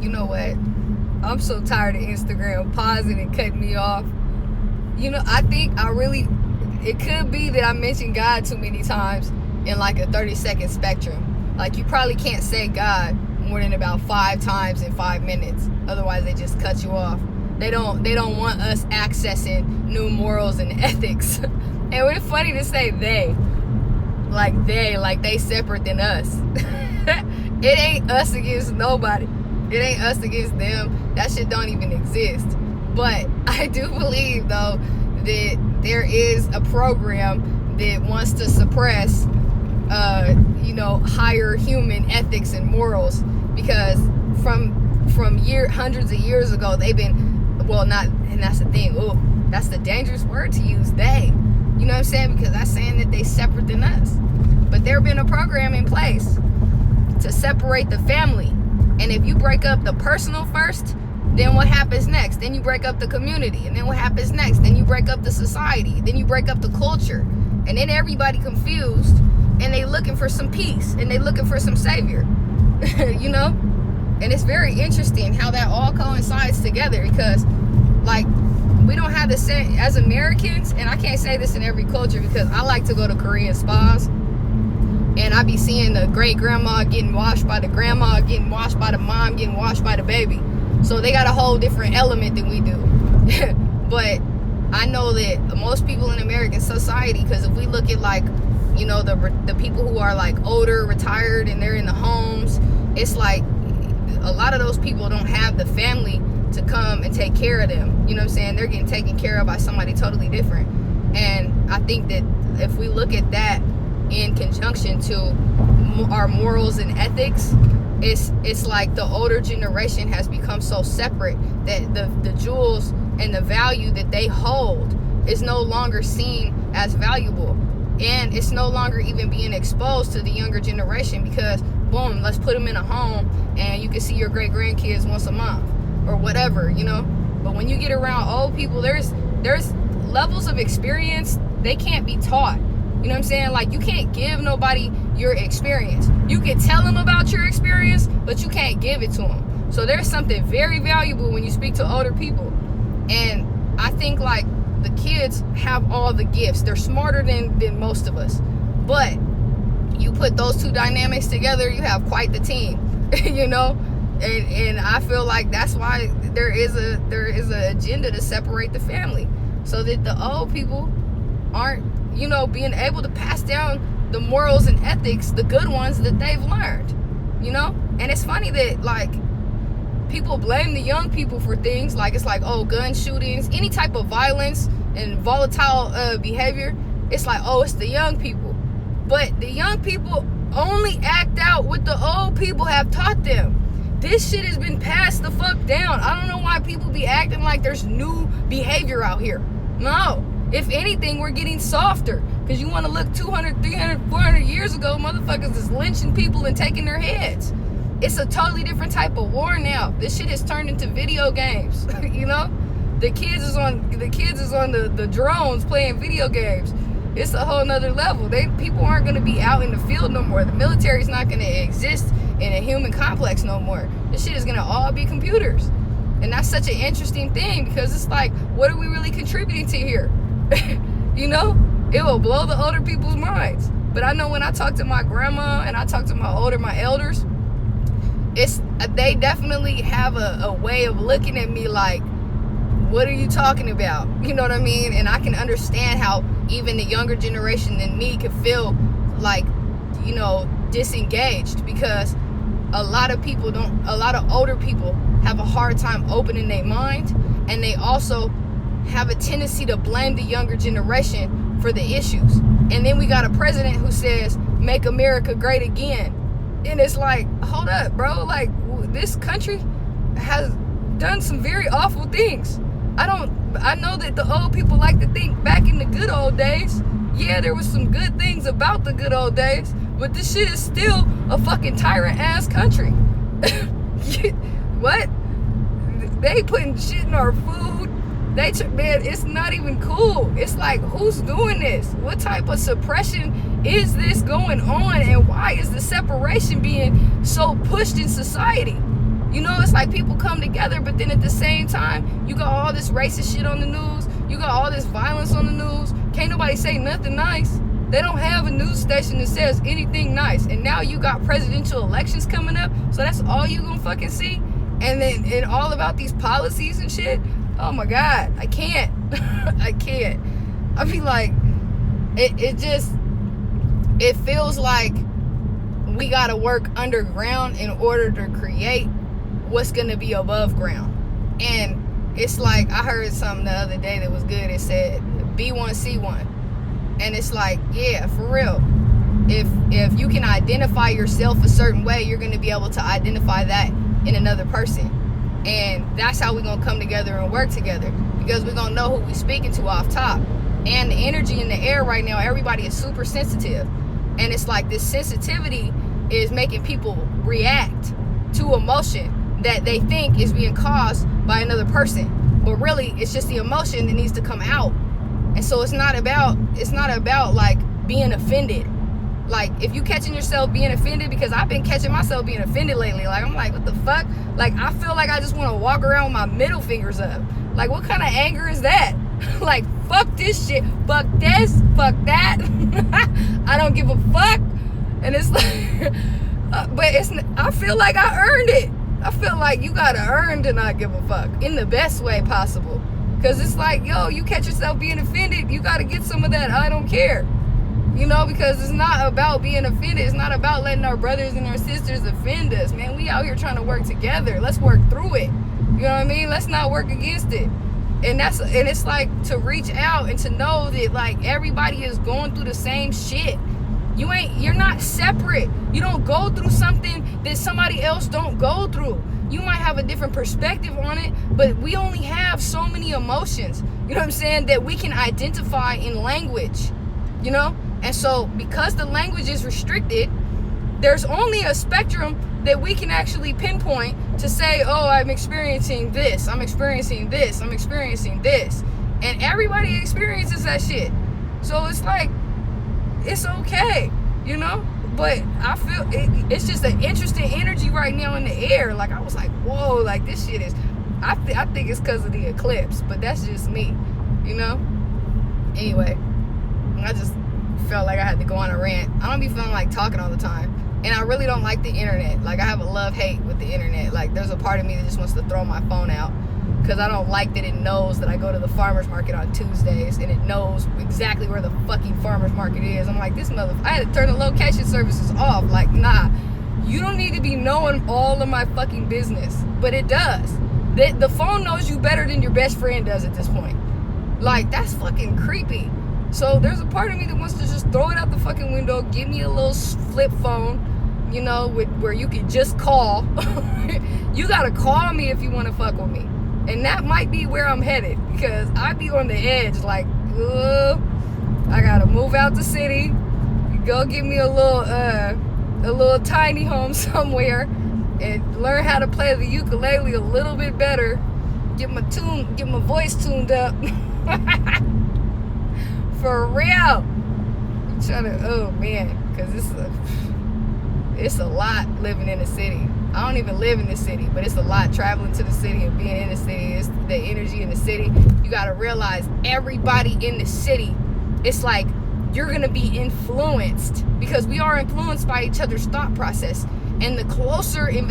You know what? I'm so tired of Instagram pausing and cutting me off. I think it could be that I mentioned God too many times in like a 30-second spectrum. Like, you probably can't say God more than about 5 times in 5 minutes. Otherwise, they just cut you off. They don't want us accessing new morals and ethics. And it's funny to say they separate than us. It ain't us against nobody. It ain't us against them. That shit don't even exist. But I do believe, though, that there is a program that wants to suppress, higher human ethics and morals, because from hundreds of years ago, they've been, and that's the thing. Ooh, that's the dangerous word to use, they. You know what I'm saying? Because that's saying that they separate than us. But there been a program in place to separate the family. And if you break up the personal first, then what happens next? Then you break up the community. And then what happens next? Then you break up the society. Then you break up the culture. And then everybody confused. And they looking for some peace. And they looking for some savior. And it's very interesting how that all coincides together. Because, we don't have the same, as Americans, and I can't say this in every culture because I like to go to Korean spas. And I be seeing the great-grandma getting washed by the grandma, getting washed by the mom, getting washed by the baby. So they got a whole different element than we do. But I know that most people in American society, because if we look at the people who are older, retired, and they're in the homes, it's like a lot of those people don't have the family to come and take care of them. You know what I'm saying? They're getting taken care of by somebody totally different. And I think that if we look at that in conjunction to our morals and ethics, it's like the older generation has become so separate that the jewels and the value that they hold is no longer seen as valuable, and it's no longer even being exposed to the younger generation, because boom, let's put them in a home and you can see your great grandkids once a month or whatever. But when you get around old people, there's levels of experience they can't be taught. You know what I'm saying? You can't give nobody your experience. You can tell them about your experience, but you can't give it to them. So there's something very valuable when you speak to older people. And I think the kids have all the gifts. They're smarter than most of us. But you put those two dynamics together, you have quite the team. And I feel like that's why there is a agenda to separate the family, so that the old people aren't being able to pass down the morals and ethics, the good ones that they've learned, And it's funny that, people blame the young people for things. Gun shootings, any type of violence and volatile behavior. It's it's the young people. But the young people only act out what the old people have taught them. This shit has been passed the fuck down. I don't know why people be acting like there's new behavior out here. No. If anything, we're getting softer. Because you want to look 200, 300, 400 years ago, motherfuckers is lynching people and taking their heads. It's a totally different type of war now. This shit has turned into video games. The kids is on the drones playing video games. It's a whole nother level. People aren't going to be out in the field no more. The military's not going to exist in a human complex no more. This shit is going to all be computers. And that's such an interesting thing, because it's what are we really contributing to here? It will blow the older people's minds. But I know when I talk to my grandma and I talk to my elders, they definitely have a way of looking at me like, what are you talking about? You know what I mean? And I can understand how even the younger generation than me could feel disengaged, because a lot of older people have a hard time opening their mind, and they also have a tendency to blame the younger generation for the issues. And then we got a president who says, make America great again. And it's hold up, bro. This country has done some very awful things. I know that the old people like to think back in the good old days. Yeah, there was some good things about the good old days, but this shit is still a fucking tyrant-ass country. What? They putting shit in our food. Man, it's not even cool. It's who's doing this? What type of suppression is this going on? And why is the separation being so pushed in society? You know, it's like people come together, but then at the same time, you got all this racist shit on the news. You got all this violence on the news. Can't nobody say nothing nice. They don't have a news station that says anything nice. And now you got presidential elections coming up, so that's all you gonna fucking see? And then and all about these policies and shit? Oh my God, I can't. I can't. I be like, it feels like we gotta work underground in order to create what's gonna be above ground. And it's like, I heard something the other day that was good. It said B1C1. And it's like, yeah, for real. If you can identify yourself a certain way, you're gonna be able to identify that in another person. And that's how we're gonna come together and work together, because we're gonna know who we're speaking to off top. And the energy in the air right now, everybody is super sensitive. And it's like this sensitivity is making people react to emotion that they think is being caused by another person. But really, it's just the emotion that needs to come out. And so it's not about like being offended. Like, if you catching yourself being offended, because I've been catching myself being offended lately. Like, I'm like, what the fuck? Like, I feel like I just want to walk around with my middle fingers up. Like, what kind of anger is that? Like, fuck this shit, fuck this, fuck that. I don't give a fuck. And it's like, but I feel like I earned it. I feel like you gotta earn to not give a fuck in the best way possible. Because it's like, yo, you catch yourself being offended, you gotta get some of that I don't care. You know, because it's not about being offended. It's not about letting our brothers and our sisters offend us, man. We out here trying to work together. Let's work through it. You know what I mean? Let's not work against it. And it's like to reach out and to know that like everybody is going through the same shit. You're not separate. You don't go through something that somebody else don't go through. You might have a different perspective on it, but we only have so many emotions, you know what I'm saying, that we can identify in language, you know? And so because the language is restricted, there's only a spectrum that we can actually pinpoint to say, oh, I'm experiencing this, I'm experiencing this, I'm experiencing this. And everybody experiences that shit. So it's like, it's okay, you know? But I feel it's just an interesting energy right now in the air. Like, I was like, whoa, like this shit is, I think it's because of the eclipse, but that's just me, you know? Anyway, I just felt like I had to go on a rant. I don't be feeling like talking all the time. And I really don't like the internet. Like, I have a love-hate with the internet. Like, there's a part of me that just wants to throw my phone out, because I don't like that it knows that I go to the farmer's market on Tuesdays and it knows exactly where the fucking farmer's market is. I'm like, this motherfucker, I had to turn the location services off. Like, nah, you don't need to be knowing all of my fucking business. But it does. The phone knows you better than your best friend does at this point. Like, that's fucking creepy. So there's a part of me that wants to just throw it out the fucking window, give me a little flip phone, you know, where you could just call. You gotta call me if you want to fuck with me. And that might be where I'm headed, because I be on the edge like, I gotta move out the city, go get me a little tiny home somewhere and learn how to play the ukulele a little bit better, get my voice tuned up. For real. I'm trying to, oh man, because it's a lot living in the city. I don't even live in the city, but it's a lot traveling to the city and being in the city. It's the energy in the city. You got to realize everybody in the city, it's like you're going to be influenced, because we are influenced by each other's thought process. And the closer in